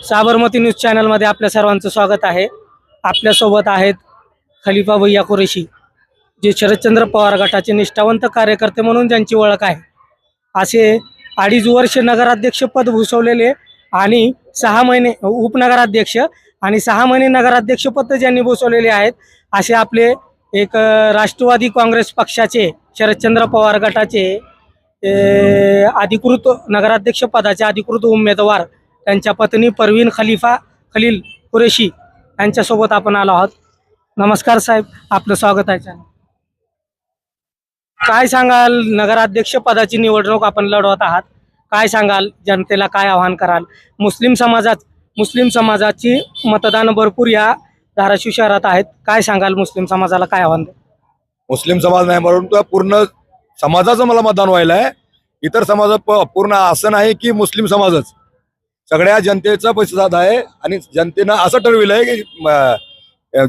Sabarmati news चॅनलमध्ये आपल्या सर्वांचं स्वागत आहे. आपल्यासोबत आहेत खलिफा भैया कुरेशी, जे शरदचंद्र पवार गटाचे निष्ठावंत कार्यकर्ते म्हणून ज्यांची ओळख आहे. असे 2.5 वर्ष नगराध्यक्ष पद भूषवलेले आणि 6 महिने उपनगराध्यक्ष आणि 6 महिने नगराध्यक्ष पद ज्यांनी भूषवलेले आहेत, असे आपले एक राष्ट्रवादी काँग्रेस पक्षाचे शरदचंद्र पवार गटाचे अधिकृत नगराध्यक्ष पदाचे अधिकृत उमेदवार त्यांच्या पत्नी परवीन खलील कुरेशी यांच्यासोबत आपण आलो आहोत. नमस्कार साहेब, आपलं स्वागत आहे. काय सांगाल, नगराध्यक्ष पदाची निवडणूक आपण लढवत आहात, काय सांगाल, जनतेला काय आवाहन कराल? मुस्लिम समाजाची मतदान भरपूर या धाराशिव शहरात आहेत, काय सांगाल मुस्लिम समाजाला काय आव्हान? मुस्लिम समाज नाही म्हणून तो पूर्ण समाजाचं मला मतदान व्हायला आहे. इतर समाज पूर्ण असं नाही की मुस्लिम समाजच, सगळ्या जनतेचा प्रतिसाद आहे आणि जनतेनं असं ठरविलंय की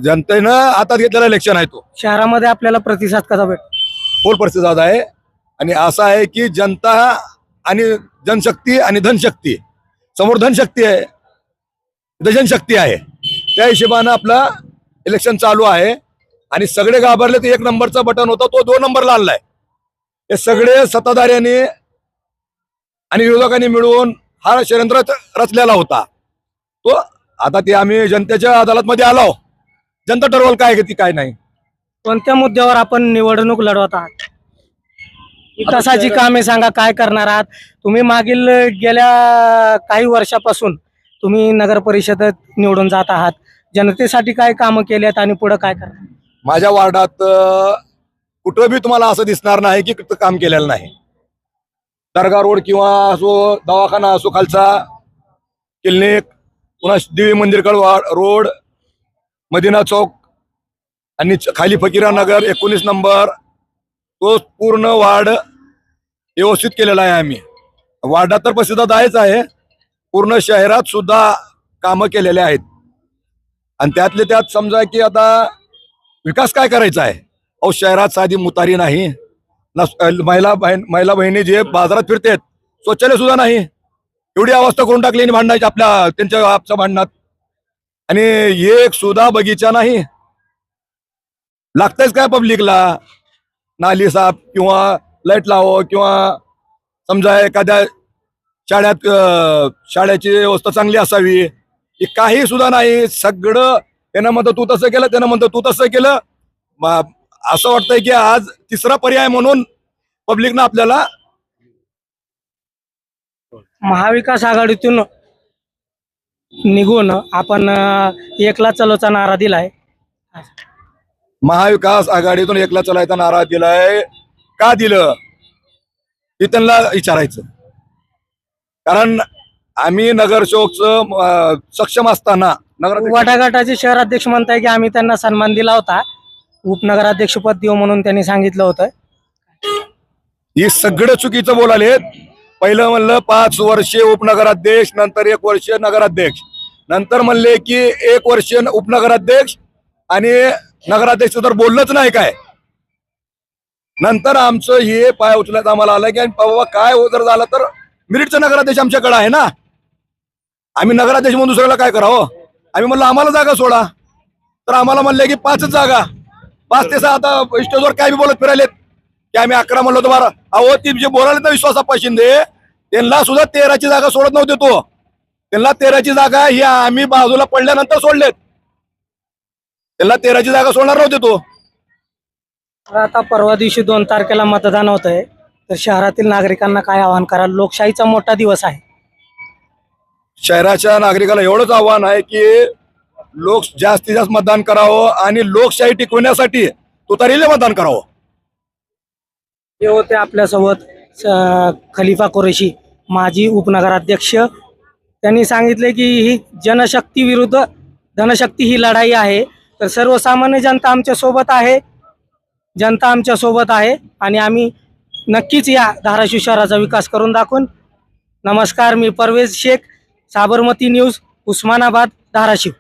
जनतेनं हातात घेतलेला इलेक्शन आहे. तो शहरामध्ये आपल्याला प्रतिसाद कसा भेट? फुल प्रतिसाद आहे आणि असं आहे की जनता आणि जनशक्ती आणि धनशक्ती समोर धनशक्ती आहे, जनशक्ती आहे, त्या हिशोबानं आपलं इलेक्शन चालू आहे. आणि सगळे घाबरले तर 1 नंबरचा बटन होता तो 2 नंबरला आणलाय. हे सगळे सत्ताधाऱ्यांनी आणि विरोधकांनी मिळून हा षडयंत्र रचलेला होता. तो आता ते आम्ही जनतेच्या अदालतमध्ये आलो, जनता ठरवल काय घेते काय नाही. कोणत्या मुद्द्यावर आपण निवडणूक लढवत आहात? विकासाची कामे सांगा, काय करणार आहात तुम्ही? मागील गेल्या काही वर्षापासून तुम्ही नगर परिषदेत निवडून जात आहात, जनतेसाठी काय कामं केली आहेत आणि पुढे काय करणार? माझ्या वार्डात कुठं बी तुम्हाला असं दिसणार नाही की काम केलेलं नाही. दर्गा रोड किंवा असो, दवाखाना असो, खालचा क्लिनिक, पुन्हा देवी मंदिरकड रोड, मदिना चौक आणि खाली फकीरा नगर 19 नंबर, तो पूर्ण वार्ड व्यवस्थित केलेला आहे आम्ही. वार्डात तर प्रसिद्ध आहेच आहे, पूर्ण शहरात सुद्धा कामं केलेले आहेत. आणि त्यातले त्यात समजा की आता विकास काय करायचा आहे. अहो, शहरात साधी मुतारी नाही, महिला बहिणी जे बाजारात फिरतेत, शौचालय सुद्धा नाही. एवढी अवस्था करून टाकली भांडणाची त्यांच्या भांडणात. आणि एक सुद्धा बगीचा नाही. लागतंयच काय पब्लिकला? नाली साफ किंवा लाईट लावो किंवा समजा एखाद्या शाळेची व्यवस्था चांगली असावी, हे काही सुद्धा नाही. सगळं त्यानं म्हणतं तू तसं केलं, त्यानं म्हणतं तू तसं केलं. असं वाटतंय की आज तिसरा पर्याय म्हणून पब्लिकनं आपल्याला महाविकास आघाडीतून निघून आपण एकला चलोचा नारा दिलाय. महाविकास आघाडीतून एकला चलायचा नारा दिलाय. का दिलं हे त्यांना विचारायचं. कारण आम्ही नगरसेवकचं सक्षम असताना वाटाघाटाचे शहराध्यक्ष म्हणताय की आम्ही त्यांना सन्मान दिला होता, उपनगराध्यक्षपद देऊ म्हणून त्यांनी सांगितलं होतं. ही सगळं चुकीचं बोलाले. पहिलं म्हणलं 5 वर्षे उपनगराध्यक्ष, नंतर 1 वर्ष नगराध्यक्ष, नंतर म्हणले की 1 वर्ष उपनगराध्यक्ष आणि नगराध्यक्ष तर बोललंच नाही काय. नंतर आमचं हे पाय उचलत आम्हाला आलं की बाबा काय जर झालं तर मिरिटचा नगराध्यक्ष आमच्याकडे आहे ना, आम्ही नगराध्यक्ष म्हणून दुसऱ्याला काय करावं. आम्ही म्हणलं आम्हाला जागा सोडा, तर आम्हाला म्हणले की 5च जागा, 5 ते 6. आता स्टेजवर काय बी बोलत फिरायलेत की आम्ही 11 म्हणलो होतो 12. अहो, ती जे बोलाले तर विश्वासाप्पा शिंदे, त्यांना सुद्धा 13ची जागा सोडत नव्हते. तो त्यांना 13ची जागा ही आम्ही बाजूला पडल्यानंतर सोडलेत. त्यांना 13ची जागा सोडणार नव्हते. तो आता परवा दिवशी 2 तारखेला मतदान होत आहे, तर शहरातील नागरिकांना काय आवाहन कराल? लोकशाहीचा मोठा दिवस आहे. शहराच्या नागरिकाला एवढंच आव्हान आहे की लोक जास्तीत जास्त मतदान करावं आणि लोकशाही टिकवण्यासाठी तुतारीला मतदान करावं. हे होते आपल्यासोबत खलिफा कुरेशी, माजी उपनगराध्यक्ष. त्यांनी सांगितले की ही जनशक्ती विरुद्ध धनशक्ती ही लढाई आहे, तर सर्वसामान्य जनता आमच्या सोबत आहे, जनता आमच्या सोबत आहे आणि आम्ही नक्कीच या धाराशिव शहराचा विकास करून दाखवून. नमस्कार, मी परवेज शेख, साबरमती न्यूज, उस्मानाबाद, धाराशिव.